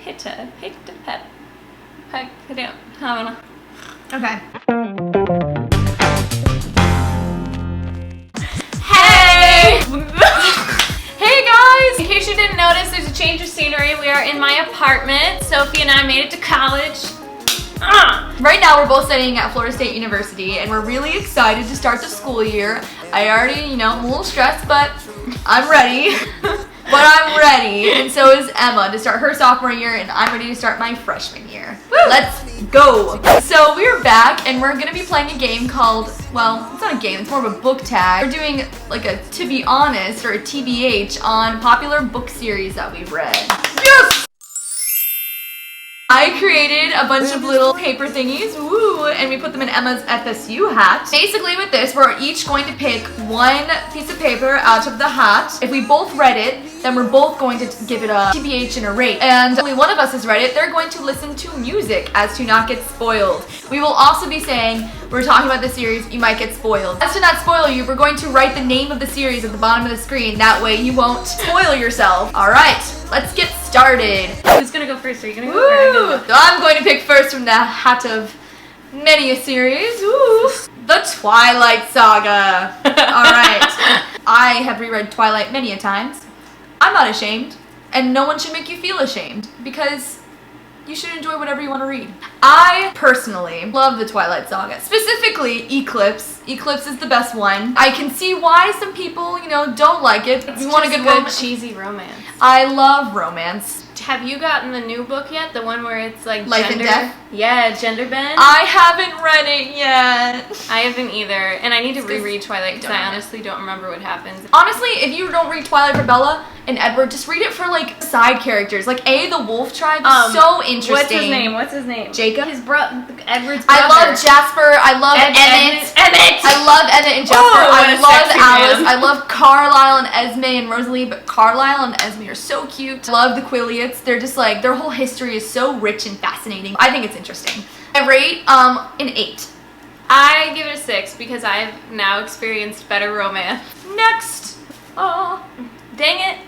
Pitta, pet. I don't know. Okay. Hey! Hey guys! In case you didn't notice, there's a change of scenery. We are in my apartment. Sophie and I made it to college. Right now we're both studying at Florida State University and we're really excited to start the school year. I already, I'm a little stressed, but I'm ready. And so is Emma to start her sophomore year, and I'm ready to start my freshman year. Woo! Let's go! So we're back and we're gonna be playing a game called, well, it's not a game, it's more of a book tag. We're doing like a To Be Honest or a TBH on popular book series that we've read. Yes! I created a bunch of little paper thingies, woo, and we put them in Emma's FSU hat. Basically with this, we're each going to pick one piece of paper out of the hat. If we both read it, then we're both going to give it a TBH and a rate. And only one of us has read it, they're going to listen to music as to not get spoiled. We will also be saying, we're talking about the series, you might get spoiled. As to not spoil you, we're going to write the name of the series at the bottom of the screen. That way you won't spoil yourself. All right, let's get started. Who's gonna go first? Are you gonna go first? So I'm going to pick first from the hat of many a series. Ooh. The Twilight Saga. Alright. I have reread Twilight many a times. I'm not ashamed. And no one should make you feel ashamed. Because you should enjoy whatever you want to read. I personally love the Twilight Saga. Specifically, Eclipse. Eclipse is the best one. I can see why some people, don't like it. It's you want a good romance? Cheesy romance. I love romance. Have you gotten the new book yet? The one where it's like Life and Death? Yeah, gender bend. I haven't read it yet. I haven't either, and I need to reread Twilight because I honestly don't remember what happens. Honestly, if you don't read Twilight for Bella and Edward, just read it for like side characters. Like the wolf tribe is so interesting. What's his name? Jacob. His Edward's brother. I love Jasper. I love Emmett. I love Emmett and Jasper. I love Alice. I love Carlisle and Esme and Rosalie, but Carlisle and Esme are so cute. I love the Quilliots. They're just like, their whole history is so rich and fascinating. I think it's interesting. I rate an 8. I give it a 6 because I've now experienced better romance. Next. Oh, dang it.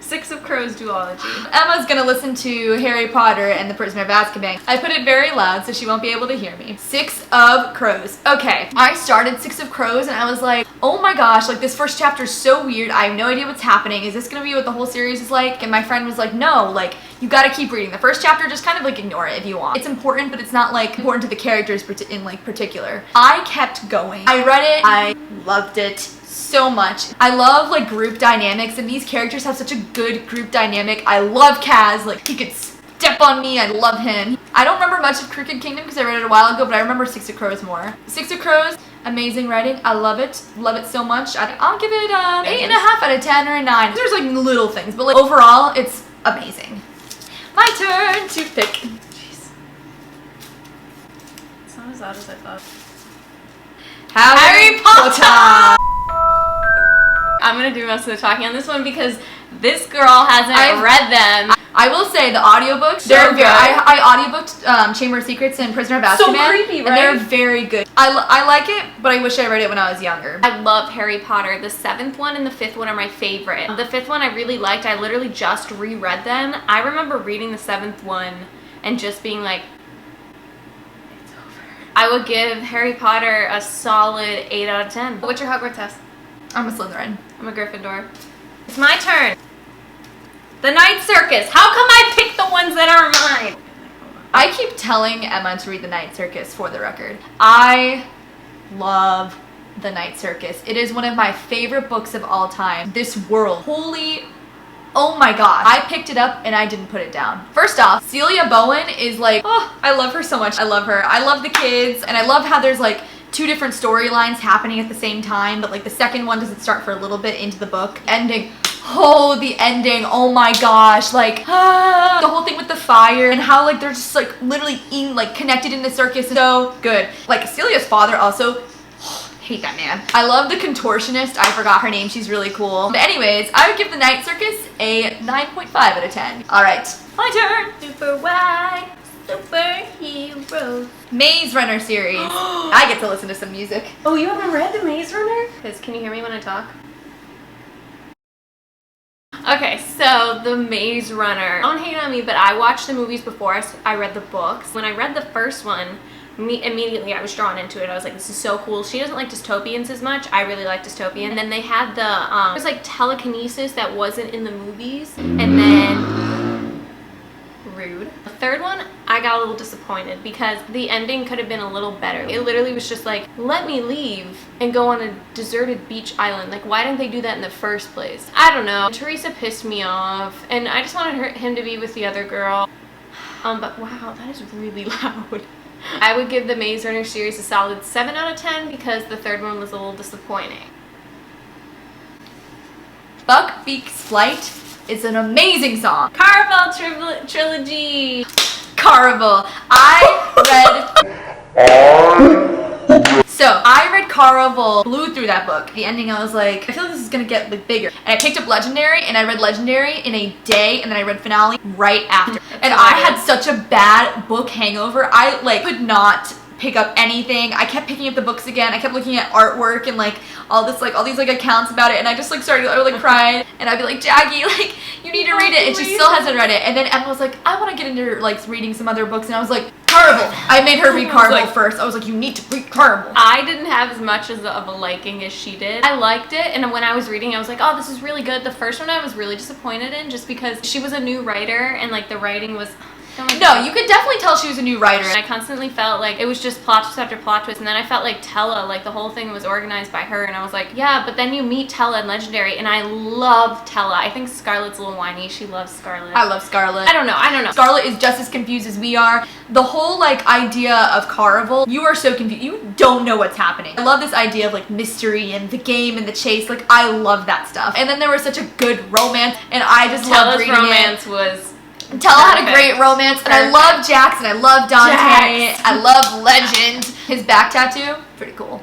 6 of Crows duology. Emma's gonna listen to Harry Potter and the Prisoner of Azkaban. I put it very loud so she won't be able to hear me. 6 of Crows. Okay, I started 6 of Crows and I was like, oh my gosh, like this first chapter is so weird. I have no idea what's happening. Is this gonna be what the whole series is like? And my friend was like, no, like you gotta keep reading. The first chapter, just kind of like ignore it if you want. It's important, but it's not like important to the characters in like particular. I kept going. I read it. I loved it so much. I love like group dynamics, and these characters have such a good group dynamic. I love Kaz, like he could step on me. I love him. I don't remember much of Crooked Kingdom because I read it a while ago, but I remember 6 of Crows more. 6 of Crows, amazing writing. I love it so much. I'll give it 8.5 out of 10 or a 9. There's like little things, but like overall, it's amazing. My turn to pick. Jeez. It's not as loud as I thought. Harry Potter. I'm gonna do most of the talking on this one because this girl hasn't read them. I will say the audiobooks, they're very, I audiobooked Chamber of Secrets and Prisoner of Azkaban. So creepy, right? And they're very good. I like it, but I wish I read it when I was younger. I love Harry Potter. The 7th one and the 5th one are my favorite. The 5th one I really liked. I literally just reread them. I remember reading the 7th one and just being like, it's over. I would give Harry Potter a solid 8 out of 10. What's your Hogwarts house? I'm a Slytherin. I'm a Gryffindor. It's my turn. The Night Circus. How come I picked the ones that are mine? I keep telling Emma to read The Night Circus, for the record. I love The Night Circus. It is one of my favorite books of all time. This world. Oh my god. I picked it up and I didn't put it down. First off, Celia Bowen is like, oh, I love her so much. I love her. I love the kids, and I love how there's like 2 different storylines happening at the same time, but like the second one doesn't start for a little bit into the book. Ending. Oh, the ending. Oh my gosh. Like, the whole thing with the fire and how like they're just like literally connected in the circus. So good. Like Celia's father also, hate that man. I love the contortionist. I forgot her name. She's really cool. But anyways, I would give The Night Circus a 9.5 out of 10. All right, my turn. Super white superhero. Maze Runner series. I get to listen to some music. Oh, you haven't read The Maze Runner? Because can you hear me when I talk? Okay, So, The Maze Runner. Don't hate on me, but I watched the movies before I read the books. When I read the first one, immediately I was drawn into it. I was like, this is so cool. She doesn't like dystopians as much. I really like dystopian. And then they had the, it was like telekinesis that wasn't in the movies. And then, rude. The third one, I got a little disappointed because the ending could have been a little better. It literally was just like, let me leave and go on a deserted beach island. Like, why didn't they do that in the first place? I don't know. Teresa pissed me off and I just wanted him to be with the other girl. But wow, that is really loud. I would give the Maze Runner series a solid 7 out of 10 because the third one was a little disappointing. Buck Beak's Flight is an amazing song. Carville Trilogy. Carville. So I read Carville, blew through that book. The ending, I was like, I feel like this is gonna get like bigger. And I picked up Legendary, and I read Legendary in a day, and then I read Finale right after. And I had such a bad book hangover. I like could not pick up anything. I kept picking up the books again. I kept looking at artwork and like all these accounts about it, and I just like started crying, and I'd be like, Jackie, like you need to read it, and she still hasn't read it. And then Emma was like, I want to get into like reading some other books, and I was like, Carville. I made her read Carville first. I was like, you need to read Carville. I didn't have as much of a liking as she did. I liked it, and when I was reading, I was like, oh, this is really good. The first one I was really disappointed in just because she was a new writer, and like the writing was... No, you could definitely tell she was a new writer. And I constantly felt like it was just plot twist after plot twist, and then I felt like Tella, like the whole thing was organized by her, and I was like, yeah, but then you meet Tella in Legendary, and I love Tella. I think Scarlett's a little whiny. She loves Scarlett. I love Scarlett. I don't know. Scarlett is just as confused as we are. The whole like idea of Carville, you are so confused. You don't know what's happening. I love this idea of like mystery and the game and the chase. Like I love that stuff. And then there was such a good romance, and I just loved reading romance it. was Tella had a great romance, and I love Jackson, I love Dante, I love Legend. His back tattoo, pretty cool.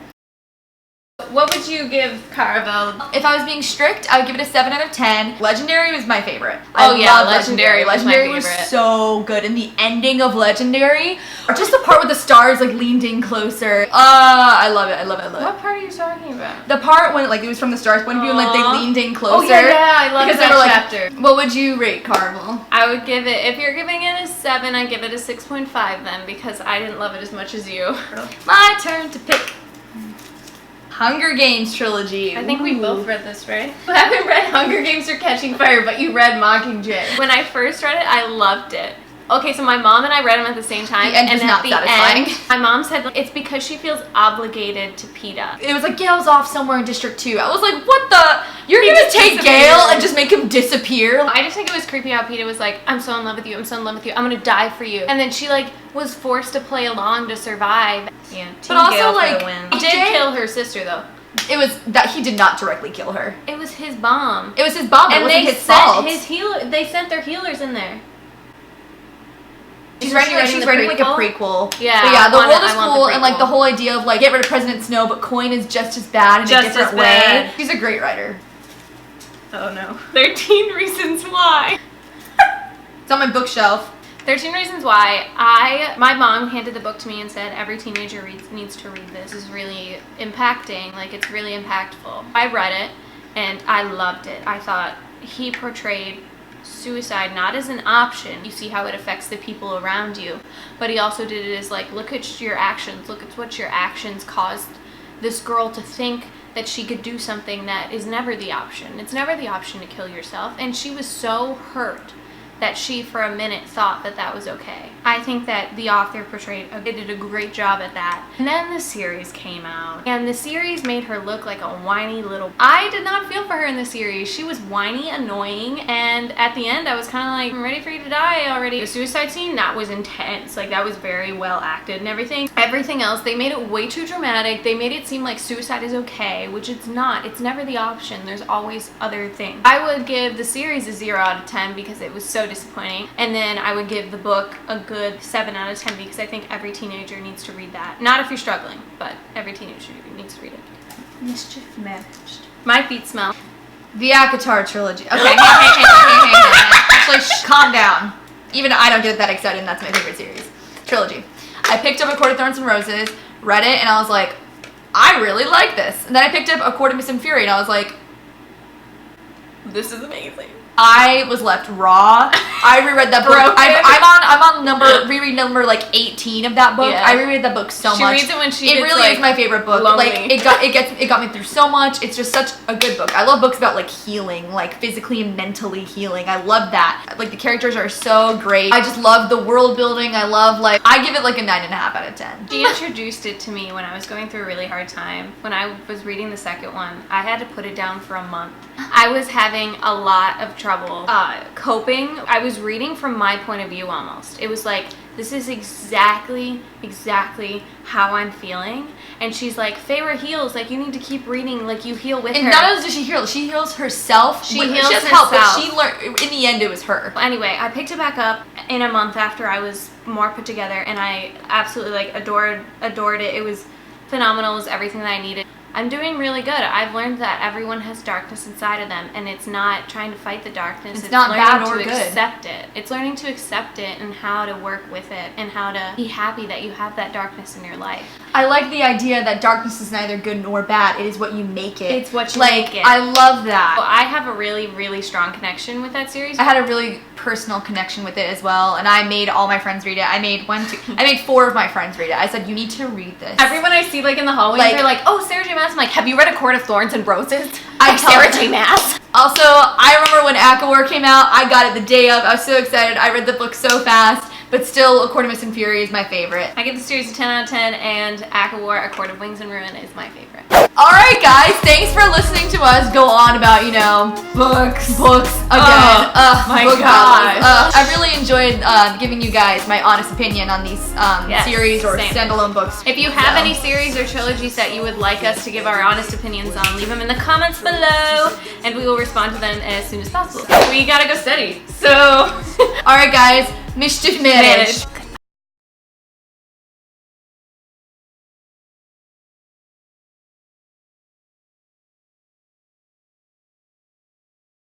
What would you give Carville? If I was being strict, I would give it a 7 out of 10. Legendary was my favorite. Oh yeah, Legendary was my favorite. Legendary was so good, and the ending of Legendary, or just the part where the stars like leaned in closer. I love it. What part are you talking about? The part when like it was from the stars' point of view, and like they leaned in closer. Oh yeah, I love that chapter. What would you rate Carville? I would give it, if you're giving it a 7, I'd give it a 6.5 then, because I didn't love it as much as you. My turn to pick. Hunger Games Trilogy. I think we both read this, right? You haven't read Hunger Games or Catching Fire, but you read Mockingjay. When I first read it, I loved it. Okay, so my mom and I read them at the same time, and at the end, my mom said it's because she feels obligated to Peeta. It was like Gail's off somewhere in District 2. I was like, what the? You're gonna take Gale and just make him disappear? I just think it was creepy how Peeta was like, I'm so in love with you, I'm so in love with you, I'm gonna die for you. And then she like was forced to play along to survive. Yeah, but also like, he did kill her sister though. It was that he did not directly kill her. It was his bomb. It was his bomb. And it wasn't his fault. They sent their healers in there. She's writing like a prequel. Yeah. But yeah, the world is cool, and like the whole idea of like get rid of President Snow, but Coin is just as bad in a different way. She's a great writer. Oh no. 13 Reasons Why. It's on my bookshelf. 13 Reasons Why. My mom handed the book to me and said every teenager needs to read this. This is really impacting. Like it's really impactful. I read it and I loved it. I thought he portrayed suicide not as an option. You see how it affects the people around you, but he also did it as like, look at your actions, look at what your actions caused this girl to think that she could do something that is never the option. It's never the option to kill yourself, and she was so hurt that she for a minute thought that that was okay. I think that the author did a great job at that. And then the series came out, and the series made her look like a whiny little... I did not feel for her in the series. She was whiny, annoying, and at the end I was kind of like, I'm ready for you to die already. The suicide scene, that was intense. Like that was very well acted and everything. Everything else, they made it way too dramatic. They made it seem like suicide is okay, which it's not. It's never the option. There's always other things. I would give the series a 0 out of 10 because it was so disappointing, and then I would give the book a good 7 out of 10 because I think every teenager needs to read that. Not if you're struggling, but every teenager needs to read it. Mischief managed. My feet smell. The ACOTAR Trilogy. Okay, hey. Actually, calm down. Even I don't get that excited, and that's my favorite series. Trilogy. I picked up A Court of Thorns and Roses, read it, and I was like, I really like this. And then I picked up A Court of Mist and Fury, and I was like, this is amazing. I was left raw. I reread that book. I'm on reread number like 18 of that book. Yeah. I reread that book so much. She reads it when she It gets, really like, is my favorite book. lonely. Like it got me through so much. It's just such a good book. I love books about like healing, like physically and mentally healing. I love that. Like the characters are so great. I just love the world building. I give it like a 9.5 out of 10. She introduced it to me when I was going through a really hard time. When I was reading the second one, I had to put it down for a month. I was having a lot of trouble coping. I was reading from my point of view almost. It was like, this is exactly how I'm feeling. And she's like, Feyre heals, like you need to keep reading, like you heal with her. And not only does she heal, she heals herself. She heals has herself. help, but she learned, in the end it was her. Anyway, I picked it back up in a month after I was more put together, and I absolutely like adored it. It was phenomenal. It was everything that I needed. I'm doing really good. I've learned that everyone has darkness inside of them, and it's not trying to fight the darkness. It's not bad learning or to good. accept it. It's learning to accept it and how to work with it and how to be happy that you have that darkness in your life. I like the idea that darkness is neither good nor bad. It is what you make it. It's what you like, make it. I love that. Well, I have a really strong connection with that series. I had a really personal connection with it as well, and I made all my friends read it. I made 4 of my friends read it. I said, you need to read this. Everyone I see like in the hallways, Like- they're like, oh, Sarah J. Maas. I'm like, have you read A Court of Thorns and Roses? I Like tell Sarah them. J. Maas. Also, I remember when ACOWAR came out, I got it the day of. I was so excited. I read the book so fast, but still, A Court of Mist and Fury is my favorite. I give the series a 10 out of 10, and ACOWAR, A Court of Wings and Ruin is my favorite. Alright guys, thanks for listening to us go on about, books again. My book gosh. battles. I really enjoyed giving you guys my honest opinion on these Yes, series or same. standalone books. If you have So. any series or trilogies that you would like us to give our honest opinions on, leave them in the comments below, and we will respond to them as soon as possible. We gotta go study, so... Alright guys, mischief managed.